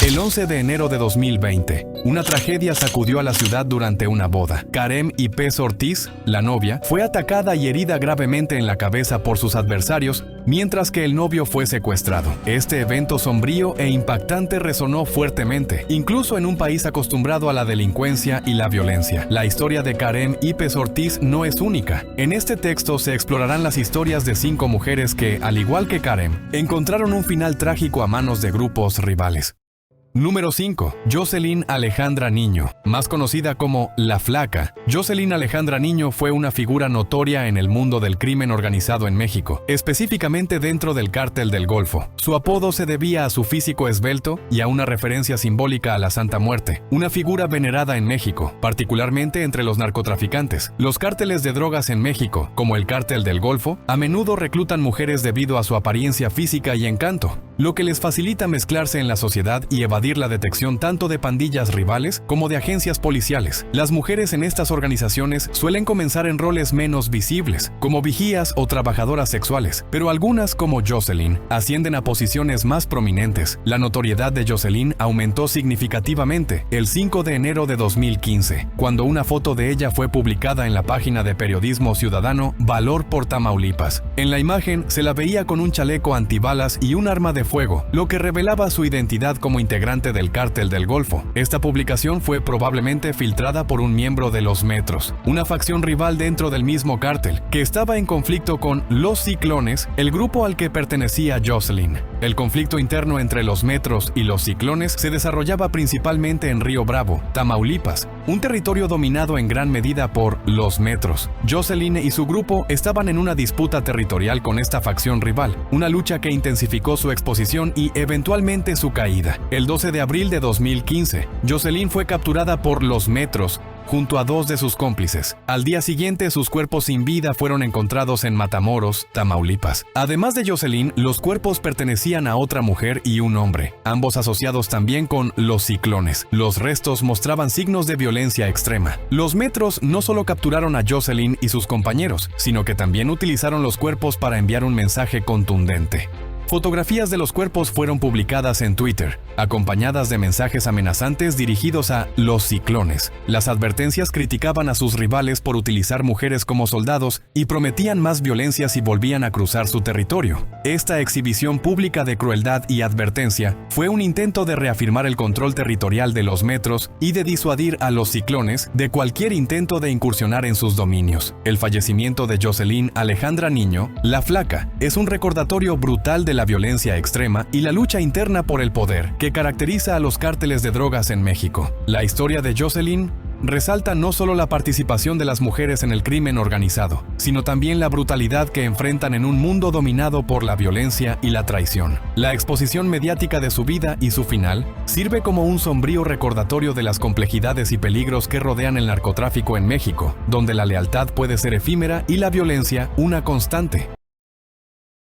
El 11 de enero de 2020, una tragedia sacudió a la ciudad durante una boda. Karem Ypes Ortiz, la novia, fue atacada y herida gravemente en la cabeza por sus adversarios, mientras que el novio fue secuestrado. Este evento sombrío e impactante resonó fuertemente, incluso en un país acostumbrado a la delincuencia y la violencia. La historia de Karem Ypes Ortiz no es única. En este texto se explorarán las historias de 5 mujeres que, al igual que Karem, encontraron un final trágico a manos de grupos rivales. Número 5. Jocelyn Alejandra Niño, más conocida como La Flaca. Jocelyn Alejandra Niño fue una figura notoria en el mundo del crimen organizado en México, específicamente dentro del Cártel del Golfo. Su apodo se debía a su físico esbelto y a una referencia simbólica a la Santa Muerte, una figura venerada en México, particularmente entre los narcotraficantes. Los cárteles de drogas en México, como el Cártel del Golfo, a menudo reclutan mujeres debido a su apariencia física y encanto, lo que les facilita mezclarse en la sociedad y evadir la detección tanto de pandillas rivales como de agencias policiales. Las mujeres en estas organizaciones suelen comenzar en roles menos visibles, como vigías o trabajadoras sexuales, pero algunas, como Jocelyn, ascienden a posiciones más prominentes. La notoriedad de Jocelyn aumentó significativamente el 5 de enero de 2015, cuando una foto de ella fue publicada en la página de periodismo ciudadano Valor por Tamaulipas. En la imagen se la veía con un chaleco antibalas y un arma de fuego, lo que revelaba su identidad como integrante del Cártel del Golfo. Esta publicación fue probablemente filtrada por un miembro de los Metros, una facción rival dentro del mismo cártel, que estaba en conflicto con los Ciclones, el grupo al que pertenecía Jocelyn. El conflicto interno entre los Metros y los Ciclones se desarrollaba principalmente en Río Bravo, Tamaulipas, un territorio dominado en gran medida por los Metros. Jocelyn y su grupo estaban en una disputa territorial con esta facción rival, una lucha que intensificó su exposición y eventualmente su caída. El 12 de abril de 2015, Jocelyn fue capturada por los Metros junto a 2 de sus cómplices. Al día siguiente, sus cuerpos sin vida fueron encontrados en Matamoros, Tamaulipas. Además de Jocelyn, los cuerpos pertenecían a otra mujer y un hombre, ambos asociados también con los Ciclones. Los restos mostraban signos de violencia extrema. Los Metros no solo capturaron a Jocelyn y sus compañeros, sino que también utilizaron los cuerpos para enviar un mensaje contundente. Fotografías de los cuerpos fueron publicadas en Twitter, acompañadas de mensajes amenazantes dirigidos a los Ciclones. Las advertencias criticaban a sus rivales por utilizar mujeres como soldados y prometían más violencia si volvían a cruzar su territorio. Esta exhibición pública de crueldad y advertencia fue un intento de reafirmar el control territorial de los Metros y de disuadir a los Ciclones de cualquier intento de incursionar en sus dominios. El fallecimiento de Jocelyn Alejandra Niño, La Flaca, es un recordatorio brutal de la violencia extrema y la lucha interna por el poder que caracteriza a los cárteles de drogas en México. La historia de Jocelyn resalta no solo la participación de las mujeres en el crimen organizado, sino también la brutalidad que enfrentan en un mundo dominado por la violencia y la traición. La exposición mediática de su vida y su final sirve como un sombrío recordatorio de las complejidades y peligros que rodean el narcotráfico en México, donde la lealtad puede ser efímera y la violencia una constante.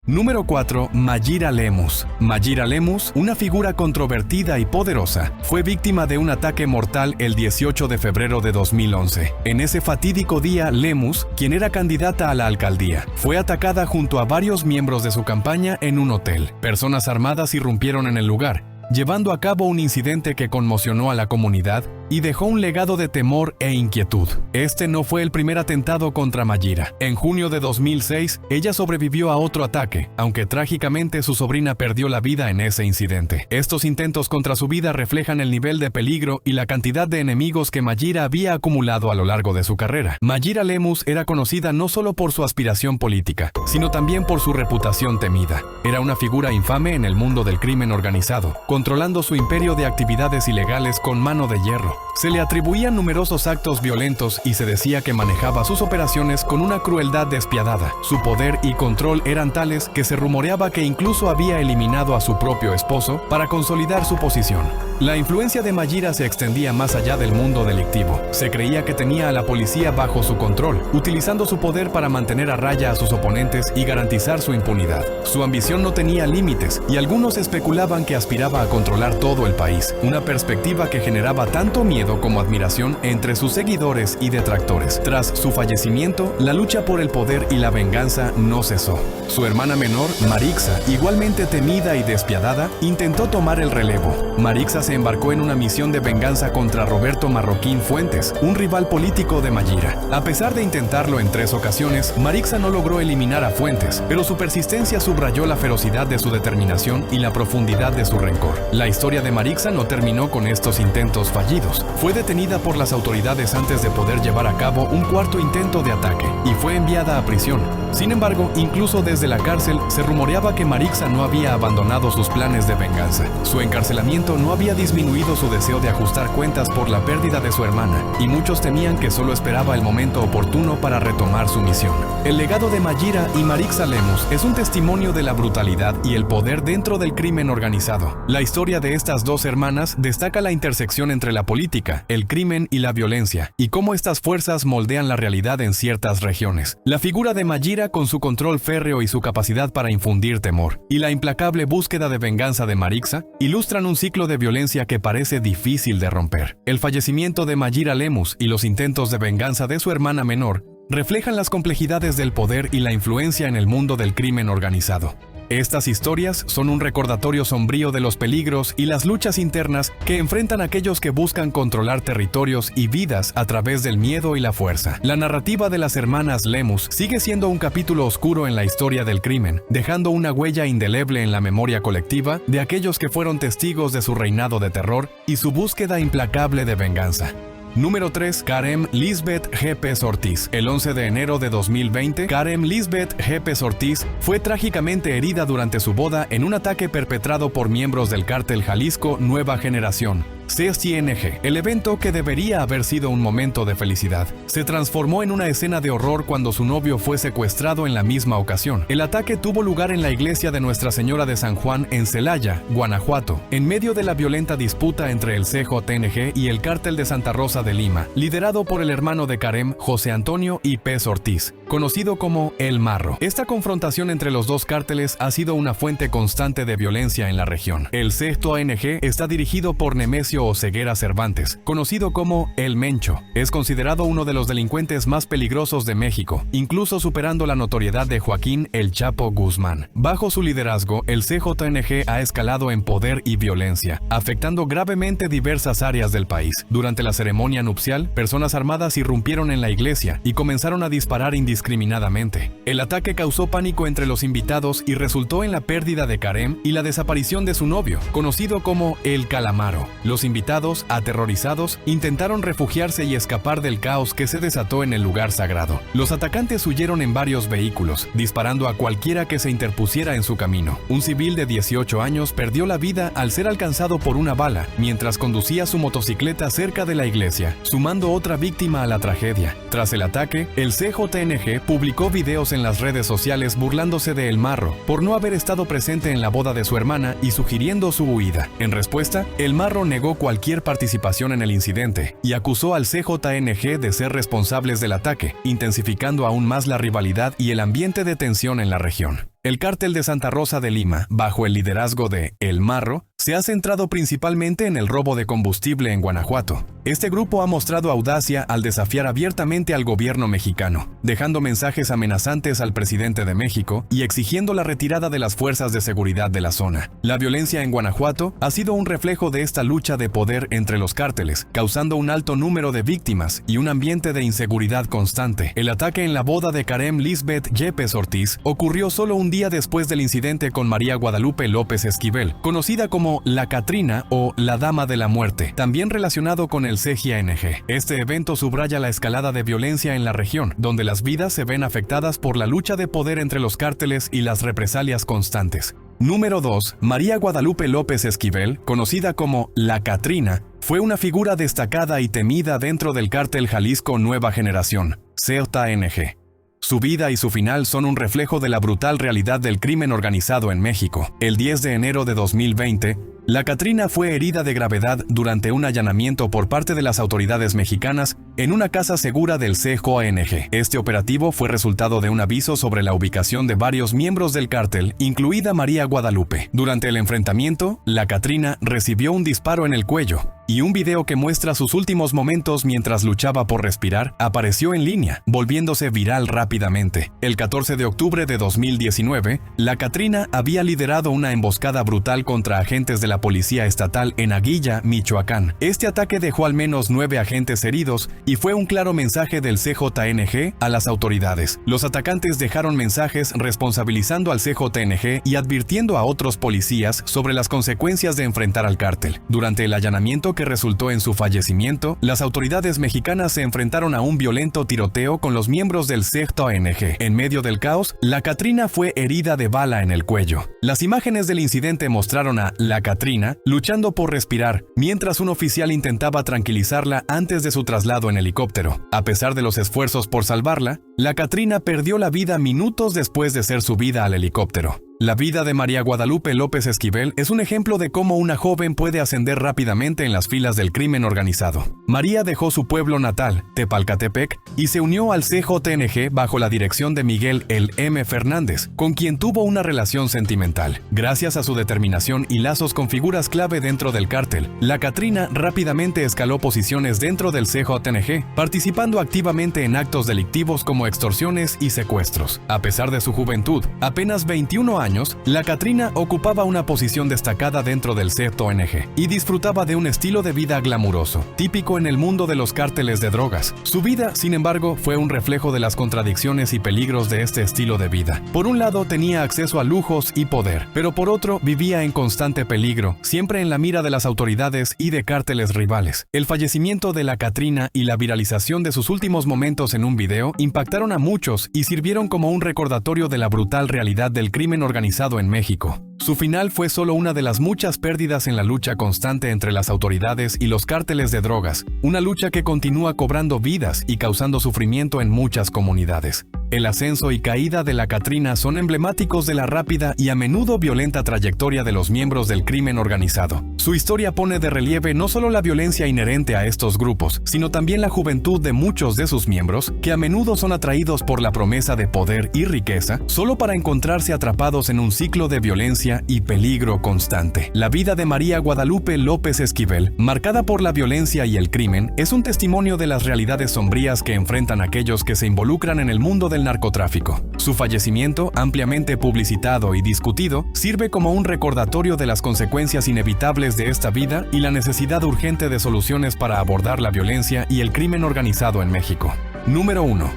Número 4. Mayra Lemus. Mayra Lemus, una figura controvertida y poderosa, fue víctima de un ataque mortal el 18 de febrero de 2011. En ese fatídico día, Lemus, quien era candidata a la alcaldía, fue atacada junto a varios miembros de su campaña en un hotel. Personas armadas irrumpieron en el lugar, llevando a cabo un incidente que conmocionó a la comunidad y dejó un legado de temor e inquietud. Este no fue el primer atentado contra Mayra. En junio de 2006, ella sobrevivió a otro ataque, aunque trágicamente su sobrina perdió la vida en ese incidente. Estos intentos contra su vida reflejan el nivel de peligro y la cantidad de enemigos que Mayra había acumulado a lo largo de su carrera. Mayra Lemus era conocida no solo por su aspiración política, sino también por su reputación temida. Era una figura infame en el mundo del crimen organizado, controlando su imperio de actividades ilegales con mano de hierro. Se le atribuían numerosos actos violentos y se decía que manejaba sus operaciones con una crueldad despiadada. Su poder y control eran tales que se rumoreaba que incluso había eliminado a su propio esposo para consolidar su posición. La influencia de Mayra se extendía más allá del mundo delictivo. Se creía que tenía a la policía bajo su control, utilizando su poder para mantener a raya a sus oponentes y garantizar su impunidad. Su ambición no tenía límites y algunos especulaban que aspiraba a controlar todo el país, una perspectiva que generaba tanto miedo como admiración entre sus seguidores y detractores. Tras su fallecimiento, la lucha por el poder y la venganza no cesó. Su hermana menor, Marixa, igualmente temida y despiadada, intentó tomar el relevo. Marixa se se embarcó en una misión de venganza contra Roberto Marroquín Fuentes, un rival político de Mayira. A pesar de intentarlo en 3 ocasiones, Marixa no logró eliminar a Fuentes, pero su persistencia subrayó la ferocidad de su determinación y la profundidad de su rencor. La historia de Marixa no terminó con estos intentos fallidos. Fue detenida por las autoridades antes de poder llevar a cabo un cuarto intento de ataque y fue enviada a prisión. Sin embargo, incluso desde la cárcel se rumoreaba que Marixa no había abandonado sus planes de venganza. Su encarcelamiento no había disminuido su deseo de ajustar cuentas por la pérdida de su hermana, y muchos temían que solo esperaba el momento oportuno para retomar su misión. El legado de Mayira y Marixa Lemus es un testimonio de la brutalidad y el poder dentro del crimen organizado. La historia de estas 2 hermanas destaca la intersección entre la política, el crimen y la violencia, y cómo estas fuerzas moldean la realidad en ciertas regiones. La figura de Mayira, con su control férreo y su capacidad para infundir temor, y la implacable búsqueda de venganza de Marixa, ilustran un ciclo de violencia que parece difícil de romper. El fallecimiento de Mayira Lemus y los intentos de venganza de su hermana menor reflejan las complejidades del poder y la influencia en el mundo del crimen organizado. Estas historias son un recordatorio sombrío de los peligros y las luchas internas que enfrentan aquellos que buscan controlar territorios y vidas a través del miedo y la fuerza. La narrativa de las hermanas Lemus sigue siendo un capítulo oscuro en la historia del crimen, dejando una huella indeleble en la memoria colectiva de aquellos que fueron testigos de su reinado de terror y su búsqueda implacable de venganza. Número 3. Karem Lisbeth Yepes Ortiz. El 11 de enero de 2020, Karem Lisbeth Yepes Ortiz fue trágicamente herida durante su boda en un ataque perpetrado por miembros del cártel Jalisco Nueva Generación, CSTNG. El evento, que debería haber sido un momento de felicidad, se transformó en una escena de horror cuando su novio fue secuestrado en la misma ocasión. El ataque tuvo lugar en la iglesia de Nuestra Señora de San Juan en Celaya, Guanajuato, en medio de la violenta disputa entre el CJNG y el cártel de Santa Rosa de Lima, liderado por el hermano de Karem, José Antonio Yepes Ortiz, conocido como El Marro. Esta confrontación entre los 2 cárteles ha sido una fuente constante de violencia en la región. El CJNG está dirigido por Nemesio Oseguera Cervantes, conocido como El Mencho. Es considerado uno de los delincuentes más peligrosos de México, incluso superando la notoriedad de Joaquín El Chapo Guzmán. Bajo su liderazgo, el CJNG ha escalado en poder y violencia, afectando gravemente diversas áreas del país. Durante la ceremonia nupcial, personas armadas irrumpieron en la iglesia y comenzaron a disparar indiscriminadamente. El ataque causó pánico entre los invitados y resultó en la pérdida de Karem y la desaparición de su novio, conocido como El Calamaro. Los invitados, aterrorizados, intentaron refugiarse y escapar del caos que se desató en el lugar sagrado. Los atacantes huyeron en varios vehículos, disparando a cualquiera que se interpusiera en su camino. Un civil de 18 años perdió la vida al ser alcanzado por una bala mientras conducía su motocicleta cerca de la iglesia, sumando otra víctima a la tragedia. Tras el ataque, el CJNG publicó videos en las redes sociales burlándose de El Marro por no haber estado presente en la boda de su hermana y sugiriendo su huida. En respuesta, El Marro negó cualquier participación en el incidente y acusó al CJNG de ser responsables del ataque, intensificando aún más la rivalidad y el ambiente de tensión en la región. El cártel de Santa Rosa de Lima, bajo el liderazgo de El Marro, se ha centrado principalmente en el robo de combustible en Guanajuato. Este grupo ha mostrado audacia al desafiar abiertamente al gobierno mexicano, dejando mensajes amenazantes al presidente de México y exigiendo la retirada de las fuerzas de seguridad de la zona. La violencia en Guanajuato ha sido un reflejo de esta lucha de poder entre los cárteles, causando un alto número de víctimas y un ambiente de inseguridad constante. El ataque en la boda de Karem Lisbeth Yepes Ortiz ocurrió solo un día después del incidente con María Guadalupe López Esquivel, conocida como La Catrina o la Dama de la Muerte, también relacionado con el CJNG. Este evento subraya la escalada de violencia en la región, donde las vidas se ven afectadas por la lucha de poder entre los cárteles y las represalias constantes. Número 2. María Guadalupe López Esquivel, conocida como La Catrina, fue una figura destacada y temida dentro del cártel Jalisco Nueva Generación, CJNG. Su vida y su final son un reflejo de la brutal realidad del crimen organizado en México. El 10 de enero de 2020, La Catrina fue herida de gravedad durante un allanamiento por parte de las autoridades mexicanas en una casa segura del CJNG. Este operativo fue resultado de un aviso sobre la ubicación de varios miembros del cártel, incluida María Guadalupe. Durante el enfrentamiento, La Catrina recibió un disparo en el cuello y un video que muestra sus últimos momentos mientras luchaba por respirar apareció en línea, volviéndose viral rápidamente. El 14 de octubre de 2019, la Catrina había liderado una emboscada brutal contra agentes de la policía estatal en Aguilla, Michoacán. Este ataque dejó al menos 9 agentes heridos y fue un claro mensaje del CJNG a las autoridades. Los atacantes dejaron mensajes responsabilizando al CJNG y advirtiendo a otros policías sobre las consecuencias de enfrentar al cártel. Durante el allanamiento que resultó en su fallecimiento, las autoridades mexicanas se enfrentaron a un violento tiroteo con los miembros del CJNG. En medio del caos, la Catrina fue herida de bala en el cuello. Las imágenes del incidente mostraron a la Catrina luchando por respirar, mientras un oficial intentaba tranquilizarla antes de su traslado en helicóptero. A pesar de los esfuerzos por salvarla, la Catrina perdió la vida minutos después de ser subida al helicóptero. La vida de María Guadalupe López Esquivel es un ejemplo de cómo una joven puede ascender rápidamente en las filas del crimen organizado. María dejó su pueblo natal, Tepalcatepec, y se unió al CJNG bajo la dirección de Miguel "El M. Fernández, con quien tuvo una relación sentimental. Gracias a su determinación y lazos con figuras clave dentro del cártel, la Catrina rápidamente escaló posiciones dentro del CJNG, participando activamente en actos delictivos como extorsiones y secuestros. A pesar de su juventud, apenas 21 años, la Catrina ocupaba una posición destacada dentro del CJNG y disfrutaba de un estilo de vida glamuroso, típico en el mundo de los cárteles de drogas. Su vida, sin embargo, fue un reflejo de las contradicciones y peligros de este estilo de vida. Por un lado, tenía acceso a lujos y poder, pero por otro, vivía en constante peligro, siempre en la mira de las autoridades y de cárteles rivales. El fallecimiento de la Catrina y la viralización de sus últimos momentos en un video impactaron a muchos y sirvieron como un recordatorio de la brutal realidad del crimen organizado en México. Su final fue solo una de las muchas pérdidas en la lucha constante entre las autoridades y los cárteles de drogas, una lucha que continúa cobrando vidas y causando sufrimiento en muchas comunidades. El ascenso y caída de la Catrina son emblemáticos de la rápida y a menudo violenta trayectoria de los miembros del crimen organizado. Su historia pone de relieve no solo la violencia inherente a estos grupos, sino también la juventud de muchos de sus miembros, que a menudo son atraídos por la promesa de poder y riqueza, solo para encontrarse atrapados en un ciclo de violencia y peligro constante. La vida de María Guadalupe López Esquivel, marcada por la violencia y el crimen, es un testimonio de las realidades sombrías que enfrentan aquellos que se involucran en el mundo del narcotráfico. Su fallecimiento, ampliamente publicitado y discutido, sirve como un recordatorio de las consecuencias inevitables de esta vida y la necesidad urgente de soluciones para abordar la violencia y el crimen organizado en México. Número 1.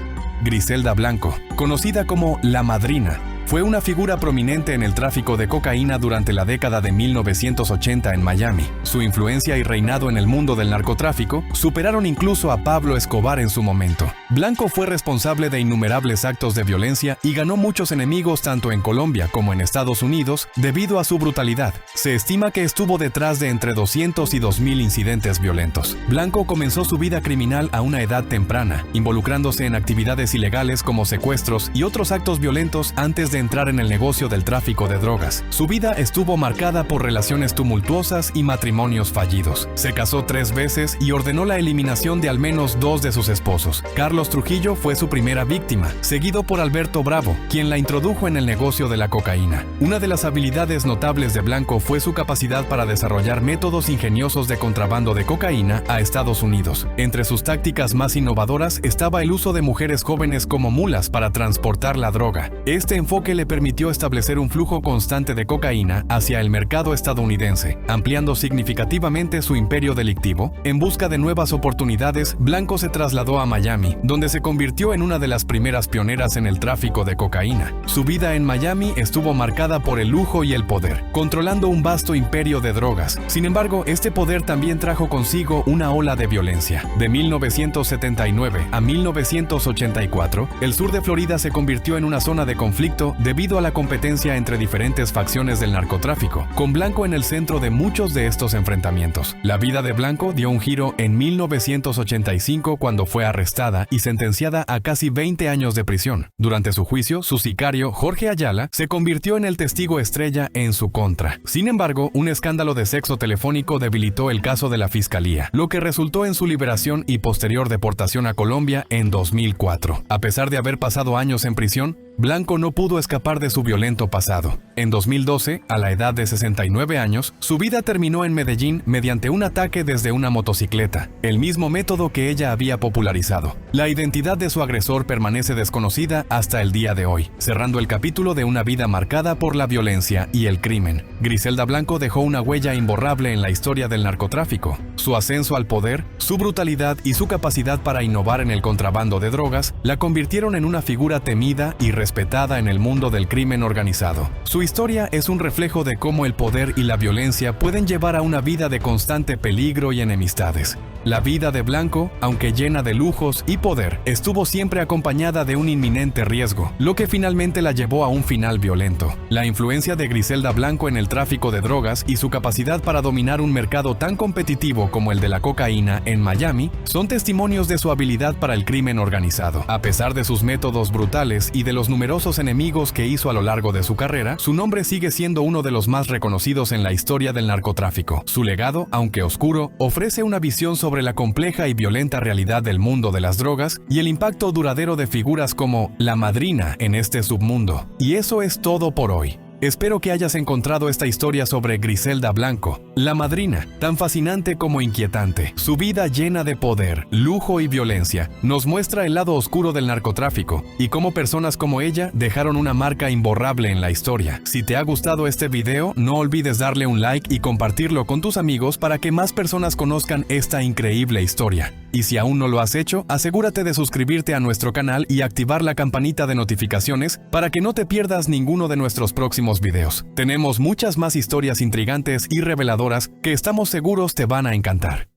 Griselda Blanco, conocida como La Madrina. Fue una figura prominente en el tráfico de cocaína durante la década de 1980 en Miami. Su influencia y reinado en el mundo del narcotráfico superaron incluso a Pablo Escobar en su momento. Blanco fue responsable de innumerables actos de violencia y ganó muchos enemigos tanto en Colombia como en Estados Unidos debido a su brutalidad. Se estima que estuvo detrás de entre 200 y 2000 incidentes violentos. Blanco comenzó su vida criminal a una edad temprana, involucrándose en actividades ilegales como secuestros y otros actos violentos antes de entrar en el negocio del tráfico de drogas. Su vida estuvo marcada por relaciones tumultuosas y matrimonios fallidos. Se casó 3 veces y ordenó la eliminación de al menos 2 de sus esposos. Carlos Trujillo fue su primera víctima, seguido por Alberto Bravo, quien la introdujo en el negocio de la cocaína. Una de las habilidades notables de Blanco fue su capacidad para desarrollar métodos ingeniosos de contrabando de cocaína a Estados Unidos. Entre sus tácticas más innovadoras estaba el uso de mujeres jóvenes como mulas para transportar la droga. Este enfoque le permitió establecer un flujo constante de cocaína hacia el mercado estadounidense, ampliando significativamente su imperio delictivo. En busca de nuevas oportunidades, Blanco se trasladó a Miami, donde se convirtió en una de las primeras pioneras en el tráfico de cocaína. Su vida en Miami estuvo marcada por el lujo y el poder, controlando un vasto imperio de drogas. Sin embargo, este poder también trajo consigo una ola de violencia. De 1979 a 1984, el sur de Florida se convirtió en una zona de conflicto debido a la competencia entre diferentes facciones del narcotráfico, con Blanco en el centro de muchos de estos enfrentamientos. La vida de Blanco dio un giro en 1985 cuando fue arrestada y sentenciada a casi 20 años de prisión. Durante su juicio, su sicario, Jorge Ayala, se convirtió en el testigo estrella en su contra. Sin embargo, un escándalo de sexo telefónico debilitó el caso de la fiscalía, lo que resultó en su liberación y posterior deportación a Colombia en 2004. A pesar de haber pasado años en prisión, Blanco no pudo escapar de su violento pasado. En 2012, a la edad de 69 años, su vida terminó en Medellín mediante un ataque desde una motocicleta, el mismo método que ella había popularizado. La identidad de su agresor permanece desconocida hasta el día de hoy, cerrando el capítulo de una vida marcada por la violencia y el crimen. Griselda Blanco dejó una huella imborrable en la historia del narcotráfico. Su ascenso al poder, su brutalidad y su capacidad para innovar en el contrabando de drogas la convirtieron en una figura temida y respetada en el mundo del crimen organizado. Su historia es un reflejo de cómo el poder y la violencia pueden llevar a una vida de constante peligro y enemistades. La vida de Blanco, aunque llena de lujos y poder, estuvo siempre acompañada de un inminente riesgo, lo que finalmente la llevó a un final violento. La influencia de Griselda Blanco en el tráfico de drogas y su capacidad para dominar un mercado tan competitivo como el de la cocaína en Miami son testimonios de su habilidad para el crimen organizado. A pesar de sus métodos brutales y de los numerosos enemigos que hizo a lo largo de su carrera, su nombre sigue siendo uno de los más reconocidos en la historia del narcotráfico. Su legado, aunque oscuro, ofrece una visión sobre la compleja y violenta realidad del mundo de las drogas y el impacto duradero de figuras como la Madrina en este submundo. Y eso es todo por hoy. Espero que hayas encontrado esta historia sobre Griselda Blanco, la Madrina, tan fascinante como inquietante. Su vida llena de poder, lujo y violencia nos muestra el lado oscuro del narcotráfico y cómo personas como ella dejaron una marca imborrable en la historia. Si te ha gustado este video, no olvides darle un like y compartirlo con tus amigos para que más personas conozcan esta increíble historia. Y si aún no lo has hecho, asegúrate de suscribirte a nuestro canal y activar la campanita de notificaciones para que no te pierdas ninguno de nuestros próximos videos. Tenemos muchas más historias intrigantes y reveladoras que estamos seguros te van a encantar.